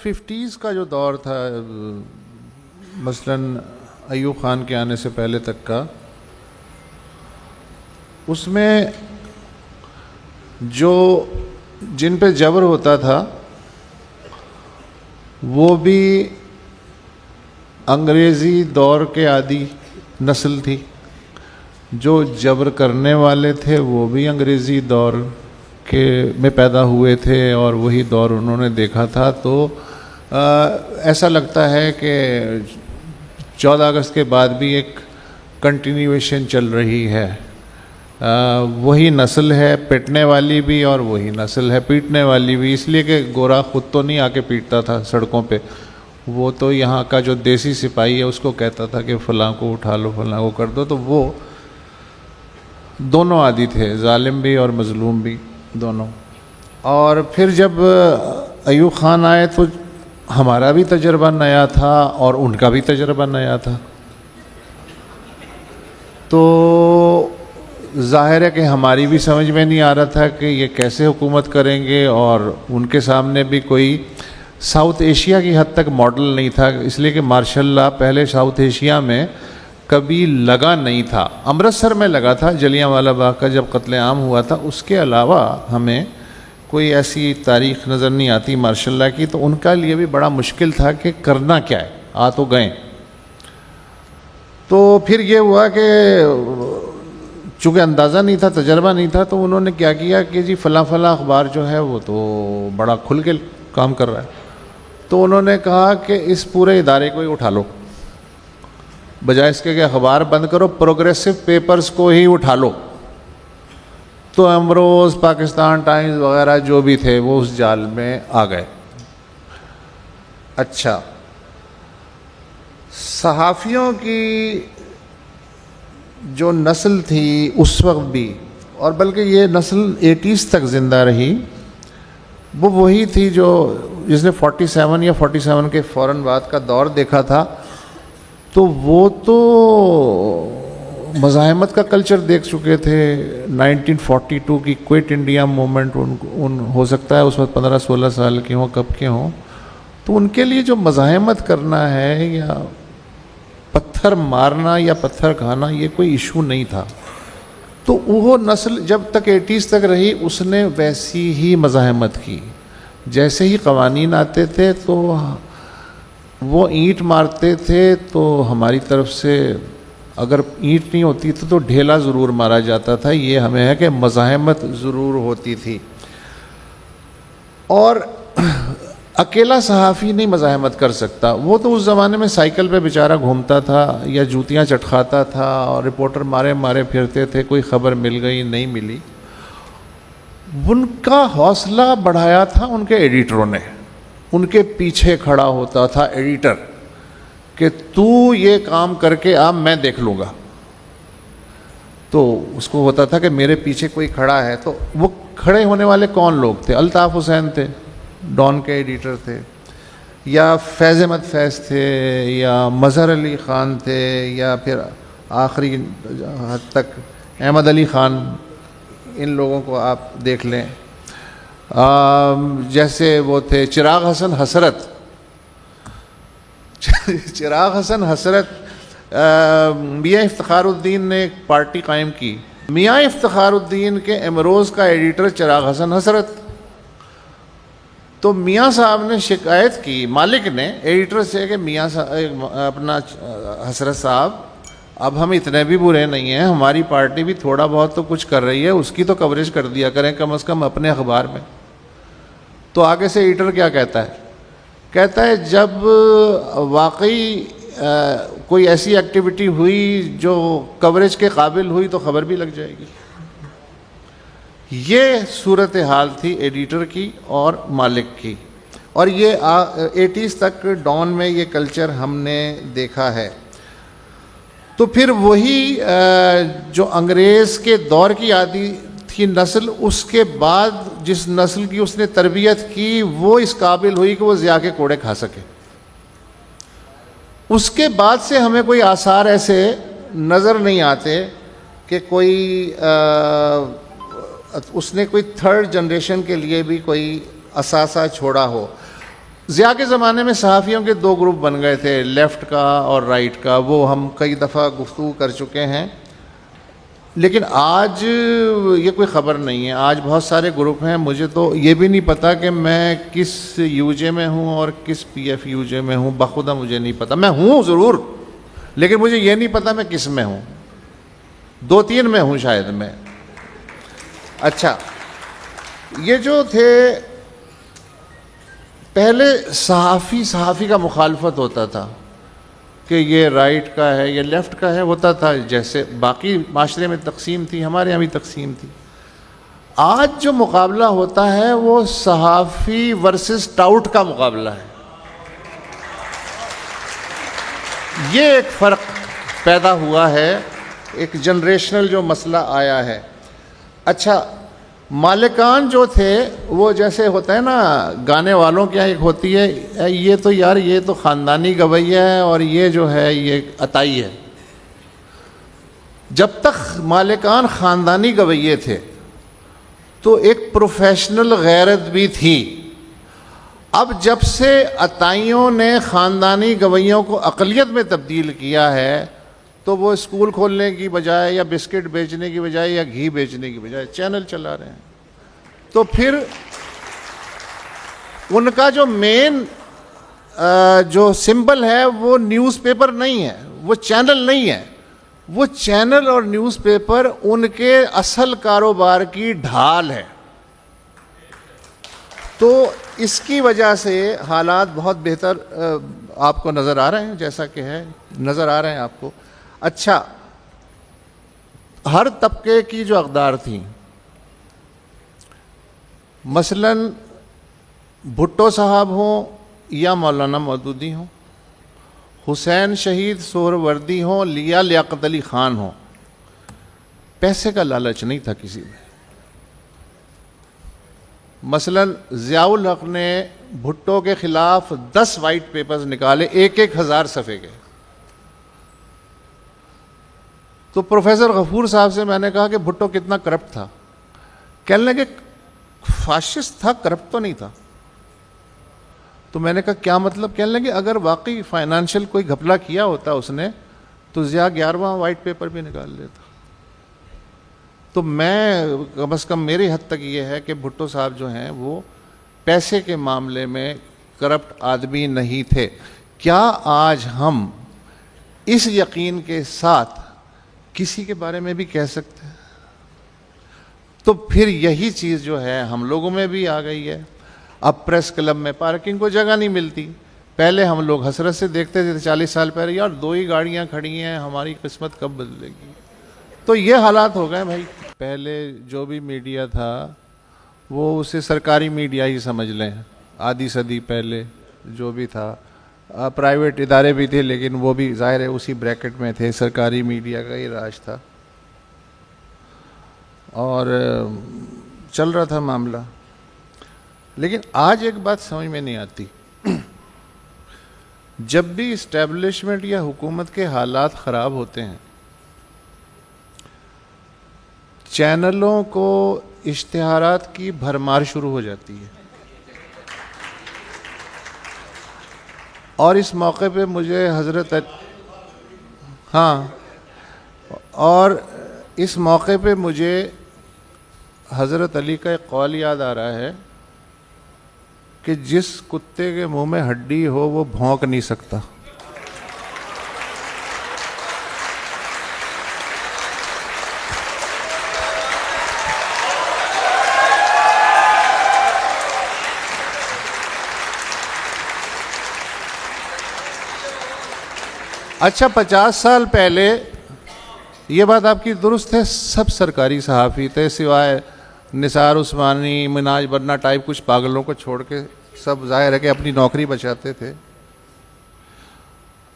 50s کا جو دور تھا مثلاً ایوب خان کے آنے سے پہلے تک کا، اس میں جو جن پہ جبر ہوتا تھا وہ بھی انگریزی دور کے عادی نسل تھی، جو جبر کرنے والے تھے وہ بھی انگریزی دور کے میں پیدا ہوئے تھے اور وہی دور انہوں نے دیکھا تھا۔ تو ایسا لگتا ہے کہ 14 اگست کے بعد بھی ایک کنٹینیویشن چل رہی ہے، وہی نسل ہے پٹنے والی بھی اور وہی نسل ہے پیٹنے والی بھی، اس لیے کہ گورا خود تو نہیں آ کے پیٹتا تھا سڑکوں پہ، وہ تو یہاں کا جو دیسی سپاہی ہے اس کو کہتا تھا کہ فلاں کو اٹھا لو فلاں کو کر دو۔ تو وہ دونوں عادی تھے، ظالم بھی اور مظلوم بھی دونوں۔ اور پھر جب ایوب خان آئے تو ہمارا بھی تجربہ نیا تھا اور ان کا بھی تجربہ نیا تھا، تو ظاہر ہے کہ ہماری بھی سمجھ میں نہیں آ رہا تھا کہ یہ کیسے حکومت کریں گے، اور ان کے سامنے بھی کوئی ساؤتھ ایشیا کی حد تک ماڈل نہیں تھا، اس لیے کہ مارشل لا پہلے ساؤتھ ایشیا میں کبھی لگا نہیں تھا۔ امرتسر میں لگا تھا جلیاں والا باغ کا جب قتل عام ہوا تھا، اس کے علاوہ ہمیں کوئی ایسی تاریخ نظر نہیں آتی مارشل لا کی، تو ان کا لیے بھی بڑا مشکل تھا کہ کرنا کیا ہے، آ تو گئے۔ تو پھر یہ ہوا کہ چونکہ اندازہ نہیں تھا، تجربہ نہیں تھا، تو انہوں نے کیا کیا کہ جی فلاں فلاں اخبار جو ہے وہ تو بڑا کھل کے کام کر رہا ہے، تو انہوں نے کہا کہ اس پورے ادارے کو ہی اٹھا لو، بجائے اس کے کہ اخبار بند کرو پروگریسو پیپرز کو ہی اٹھا لو۔ تو امروز، پاکستان ٹائمز وغیرہ جو بھی تھے وہ اس جال میں آ گئے۔ اچھا، صحافیوں کی جو نسل تھی اس وقت بھی، اور بلکہ یہ نسل 80s تک زندہ رہی، وہ وہی تھی جو جس نے 47 یا 47 کے فوراً بعد کا دور دیکھا تھا، تو وہ تو مزاحمت کا کلچر دیکھ چکے تھے۔ 1942 کی کوئٹ انڈیا موومنٹ، ان ہو سکتا ہے اس وقت 15-16 سال کے ہوں، کب کے ہوں، تو ان کے لیے جو مزاحمت کرنا ہے یا پتھر مارنا یا پتھر کھانا یہ کوئی ایشو نہیں تھا۔ تو وہ نسل جب تک 80s تک رہی اس نے ویسی ہی مزاحمت کی، جیسے ہی قوانین آتے تھے تو وہ اینٹ مارتے تھے، تو ہماری طرف سے اگر اینٹ نہیں ہوتی تھی تو ڈھیلا ضرور مارا جاتا تھا، یہ ہمیں ہے کہ مزاحمت ضرور ہوتی تھی۔ اور اکیلا صحافی نہیں مزاحمت کر سکتا، وہ تو اس زمانے میں سائیکل پہ بیچارہ گھومتا تھا یا جوتیاں چٹکھاتا تھا، اور رپورٹر مارے مارے پھرتے تھے، کوئی خبر مل گئی نہیں ملی۔ ان کا حوصلہ بڑھایا تھا ان کے ایڈیٹروں نے، ان کے پیچھے کھڑا ہوتا تھا ایڈیٹر کہ تو یہ کام کر کے آپ میں دیکھ لوں گا۔ تو اس کو ہوتا تھا کہ میرے پیچھے کوئی کھڑا ہے، تو وہ کھڑے ہونے والے کون لوگ تھے؟ الطاف حسین تھے، ڈان کے ایڈیٹر تھے، یا فیض احمد فیض تھے، یا مظہر علی خان تھے، یا پھر آخری حد تک احمد علی خان، ان لوگوں کو آپ دیکھ لیں۔ جیسے وہ تھے چراغ حسن حسرت، چراغ حسن حسرت میاں افتخار الدین نے ایک پارٹی قائم کی، میاں افتخار الدین کے امروز کا ایڈیٹر چراغ حسن حسرت۔ تو میاں صاحب نے شکایت کی، مالک نے ایڈیٹر سے، کہ میاں صاحب اپنا حسرت صاحب، اب ہم اتنے بھی برے نہیں ہیں، ہماری پارٹی بھی تھوڑا بہت تو کچھ کر رہی ہے، اس کی تو کوریج کر دیا کریں کم از کم اپنے اخبار میں۔ تو آگے سے ایڈیٹر کیا کہتا ہے؟ کہتا ہے جب واقعی کوئی ایسی ایکٹیویٹی ہوئی جو کوریج کے قابل ہوئی تو خبر بھی لگ جائے گی۔ یہ صورتحال تھی ایڈیٹر کی اور مالک کی، اور یہ 80s تک ڈان میں یہ کلچر ہم نے دیکھا ہے۔ تو پھر وہی جو انگریز کے دور کی عادی تھی نسل، اس کے بعد جس نسل کی اس نے تربیت کی وہ اس قابل ہوئی کہ وہ ضیاء کے کوڑے کھا سکے۔ اس کے بعد سے ہمیں کوئی آثار ایسے نظر نہیں آتے کہ کوئی اس نے کوئی تھرڈ جنریشن کے لیے بھی کوئی اثاثہ چھوڑا ہو۔ ضیاء کے زمانے میں صحافیوں کے دو گروپ بن گئے تھے، لیفٹ کا اور رائٹ کا، وہ ہم کئی دفعہ گفتگو کر چکے ہیں. لیکن آج یہ کوئی خبر نہیں ہے. آج بہت سارے گروپ ہیں. مجھے تو یہ بھی نہیں پتا کہ میں کس یو جے میں ہوں اور کس پی ایف یو جے میں ہوں. بخدا مجھے نہیں پتا. میں ہوں ضرور، لیکن مجھے یہ نہیں پتا میں کس میں ہوں. 2-3 میں ہوں شاید میں. اچھا، یہ جو تھے پہلے صحافی کا مخالفت ہوتا تھا کہ یہ رائٹ کا ہے یہ لیفٹ کا ہے، ہوتا تھا جیسے باقی معاشرے میں تقسیم تھی، ہمارے یہاں بھی تقسیم تھی. آج جو مقابلہ ہوتا ہے وہ صحافی ورسز ٹاؤٹ کا مقابلہ ہے. یہ ایک فرق پیدا ہوا ہے، ایک جنریشنل جو مسئلہ آیا ہے. اچھا، مالکان جو تھے وہ جیسے ہوتا ہے نا گانے والوں کے یہاں ایک ہوتی ہے، یہ تو یار یہ تو خاندانی گویہ ہے اور یہ جو ہے یہ عطائی ہے. جب تک مالکان خاندانی گویے تھے تو ایک پروفیشنل غیرت بھی تھی. اب جب سے عطائیوں نے خاندانی گویوں کو اقلیت میں تبدیل کیا ہے تو وہ اسکول کھولنے کی بجائے یا بسکٹ بیچنے کی بجائے یا گھی بیچنے کی بجائے چینل چلا رہے ہیں. تو پھر ان کا جو مین جو سمبل ہے وہ نیوز پیپر نہیں ہے، وہ چینل نہیں ہے. وہ چینل اور نیوز پیپر ان کے اصل کاروبار کی ڈھال ہے. تو اس کی وجہ سے حالات بہت بہتر آپ کو نظر آ رہے ہیں، جیسا کہ ہے نظر آ رہے ہیں آپ کو. اچھا، ہر طبقے کی جو اقدار تھیں، مثلا بھٹو صاحب ہوں یا مولانا مودودی ہوں، حسین شہید سہروردی ہوں یا لیاقت علی خان ہوں، پیسے کا لالچ نہیں تھا کسی میں. مثلا ضیاء الحق نے بھٹو کے خلاف 10 وائٹ پیپرز نکالے، 1,000 صفحے کے. تو پروفیسر غفور صاحب سے میں نے کہا کہ بھٹو کتنا کرپٹ تھا. کہنے لگے فاشسٹ تھا، کرپٹ تو نہیں تھا. تو میں نے کہا کیا مطلب؟ کہنے لگے اگر واقعی فائنانشل کوئی گھپلا کیا ہوتا اس نے تو ضیاء 11واں وائٹ پیپر بھی نکال لیتا. تو میں کم از کم میری حد تک یہ ہے کہ بھٹو صاحب جو ہیں وہ پیسے کے معاملے میں کرپٹ آدمی نہیں تھے. کیا آج ہم اس یقین کے ساتھ کسی کے بارے میں بھی کہہ سکتے ہیں؟ تو پھر یہی چیز جو ہے ہم لوگوں میں بھی آ گئی ہے. اب پریس کلب میں پارکنگ کو جگہ نہیں ملتی. پہلے ہم لوگ حسرت سے دیکھتے تھے 40 سال پہلے، یار 2 ہی گاڑیاں کھڑی ہیں، ہماری قسمت کب بدلے گی. تو یہ حالات ہو گئے بھائی. پہلے جو بھی میڈیا تھا وہ اسے سرکاری میڈیا ہی سمجھ لیں. آدھی صدی پہلے جو بھی تھا، پرائیویٹ ادارے بھی تھے لیکن وہ بھی ظاہر ہے اسی بریکٹ میں تھے. سرکاری میڈیا کا ہی راج تھا اور چل رہا تھا معاملہ. لیکن آج ایک بات سمجھ میں نہیں آتی، جب بھی اسٹیبلشمنٹ یا حکومت کے حالات خراب ہوتے ہیں، چینلوں کو اشتہارات کی بھرمار شروع ہو جاتی ہے. اور اس موقع پہ مجھے اس موقع پہ مجھے حضرت علی کا ایک قول یاد آ رہا ہے کہ جس کتے کے منہ میں ہڈی ہو وہ بھونک نہیں سکتا. اچھا، 50 سال پہلے یہ بات آپ کی درست ہے، سب سرکاری صحافی تھے سوائے نثار عثمانی، مناج برنا ٹائپ کچھ پاگلوں کو چھوڑ کے سب ظاہر ہے کہ اپنی نوکری بچاتے تھے.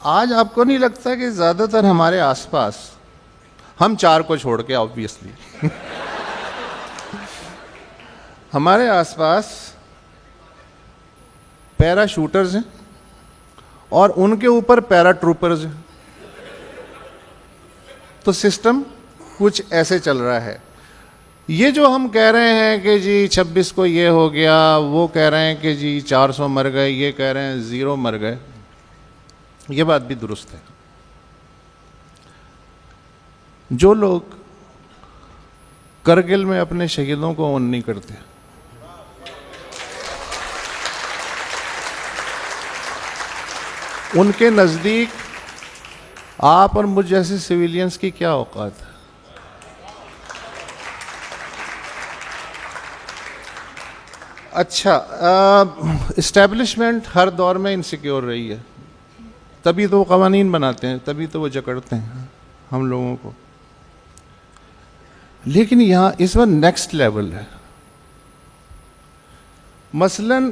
آج آپ کو نہیں لگتا کہ زیادہ تر ہمارے آس پاس، ہم 4 کو چھوڑ کے آبویسلی ہمارے آس پاس پیرا شوٹرز ہیں اور ان کے اوپر پیرا ٹروپرز ہیں. تو سسٹم کچھ ایسے چل رہا ہے. یہ جو ہم کہہ رہے ہیں کہ جی 26 کو یہ ہو گیا، وہ کہہ رہے ہیں کہ جی 400 مر گئے، یہ کہہ رہے ہیں 0 مر گئے، یہ بات بھی درست ہے۔ جو لوگ کرگل میں اپنے شہیدوں کو اون نہیں کرتے، ان کے نزدیک آپ اور مجھ جیسے سویلینز کی کیا اوقات ہے؟ اچھا، اسٹیبلشمنٹ ہر دور میں انسیکیور رہی ہے، تبھی تو وہ قوانین بناتے ہیں، تبھی تو وہ جکڑتے ہیں ہم لوگوں کو۔ لیکن یہاں اس وقت نیکسٹ لیول ہے۔ مثلاً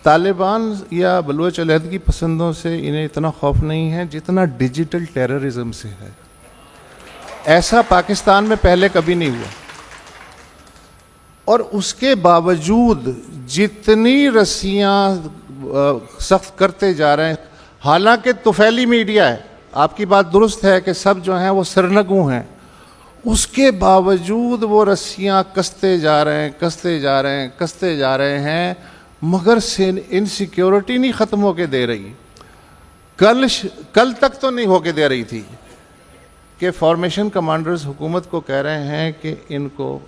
طالبان یا بلوچ علیحدگی پسندوں سے انہیں اتنا خوف نہیں ہے جتنا ڈیجیٹل ٹیررزم سے ہے۔ ایسا پاکستان میں پہلے کبھی نہیں ہوا، اور اس کے باوجود جتنی رسیاں سخت کرتے جا رہے ہیں، حالانکہ طفیلی میڈیا ہے، آپ کی بات درست ہے کہ سب جو ہیں وہ سرنگوں ہیں، اس کے باوجود وہ رسیاں کستے جا رہے ہیں، مگر انسیکیورٹی نہیں ختم ہو کے دے رہی۔ کل تک تو نہیں ہو کے دے رہی تھی کہ فارمیشن کمانڈرز حکومت کو کہہ رہے ہیں کہ ان کو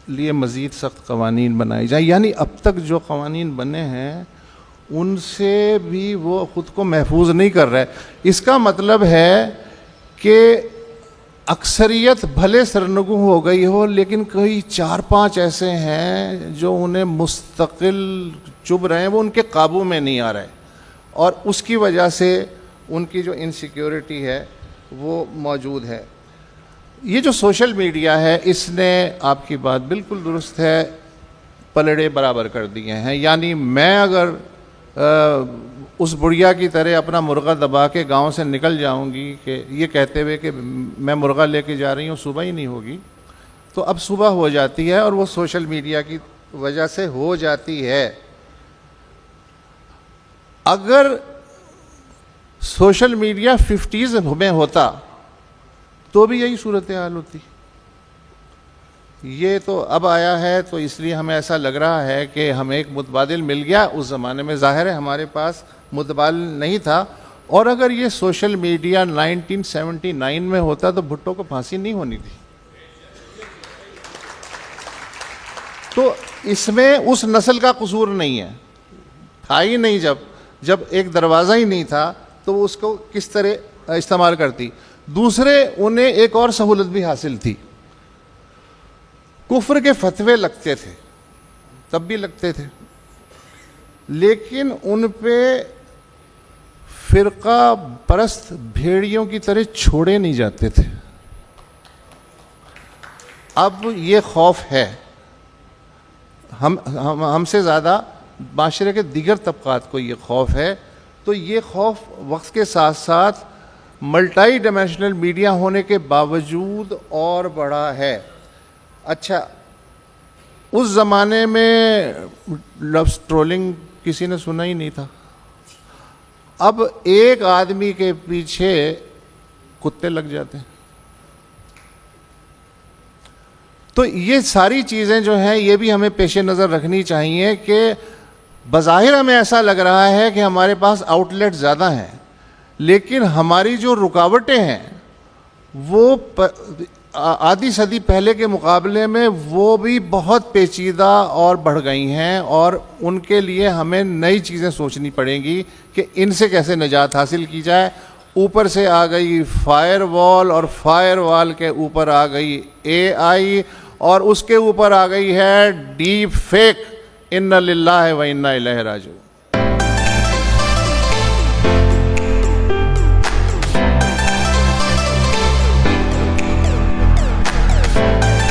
لیے مزید سخت قوانین بنائی جائیں، یعنی اب تک جو قوانین بنے ہیں ان سے بھی وہ خود کو محفوظ نہیں کر رہے۔ اس کا مطلب ہے کہ اکثریت بھلے سرنگوں ہو گئی ہو، لیکن کوئی 4-5 ایسے ہیں جو انہیں مستقل چبھ رہے ہیں، وہ ان کے قابو میں نہیں آ رہے، اور اس کی وجہ سے ان کی جو انسیکیورٹی ہے وہ موجود ہے۔ یہ جو سوشل میڈیا ہے، اس نے، آپ کی بات بالکل درست ہے، پلڑے برابر کر دیے ہیں۔ یعنی میں اگر اس بڑھیا کی طرح اپنا مرغہ دبا کے گاؤں سے نکل جاؤں گی کہ یہ کہتے ہوئے کہ میں مرغہ لے کے جا رہی ہوں، صبح ہی نہیں ہوگی، تو اب صبح ہو جاتی ہے، اور وہ سوشل میڈیا کی وجہ سے ہو جاتی ہے۔ اگر سوشل میڈیا 50s میں ہوتا تو بھی یہی صورتحال ہوتی۔ یہ تو اب آیا ہے، تو اس لیے ہمیں ایسا لگ رہا ہے کہ ہمیں ایک متبادل مل گیا۔ اس زمانے میں ظاہر ہے ہمارے پاس متبادل نہیں تھا، اور اگر یہ سوشل میڈیا 1979 میں ہوتا تو بھٹو کو پھانسی نہیں ہونی تھی۔ تو اس میں اس نسل کا قصور نہیں ہے، تھا ہی نہیں، جب ایک دروازہ ہی نہیں تھا تو وہ اس کو کس طرح استعمال کرتی۔ دوسرے، انہیں ایک اور سہولت بھی حاصل تھی، کفر کے فتوے لگتے تھے، تب بھی لگتے تھے، لیکن ان پہ فرقہ پرست بھیڑیوں کی طرح چھوڑے نہیں جاتے تھے۔ اب یہ خوف ہے، ہم سے زیادہ معاشرے کے دیگر طبقات کو یہ خوف ہے۔ تو یہ خوف وقت کے ساتھ ساتھ ملٹائی ڈائمینشنل میڈیا ہونے کے باوجود اور بڑا ہے۔ اچھا، اس زمانے میں لفظ ٹرولنگ کسی نے سنا ہی نہیں تھا، اب ایک آدمی کے پیچھے کتے لگ جاتے ہیں۔ تو یہ ساری چیزیں جو ہیں یہ بھی ہمیں پیش نظر رکھنی چاہیے کہ بظاہر ہمیں ایسا لگ رہا ہے کہ ہمارے پاس آؤٹ لیٹ زیادہ ہیں، لیکن ہماری جو رکاوٹیں ہیں وہ آدھی صدی پہلے کے مقابلے میں وہ بھی بہت پیچیدہ اور بڑھ گئی ہیں، اور ان کے لیے ہمیں نئی چیزیں سوچنی پڑیں گی کہ ان سے کیسے نجات حاصل کی جائے۔ اوپر سے آ گئی فائر وال، اور فائر وال کے اوپر آ گئی AI، اور اس کے اوپر آ گئی ہے ڈیپ فیک۔ اِنَّ لِلَّهِ وَإِنَّا إِلَيْهِ رَاجِعُونَ۔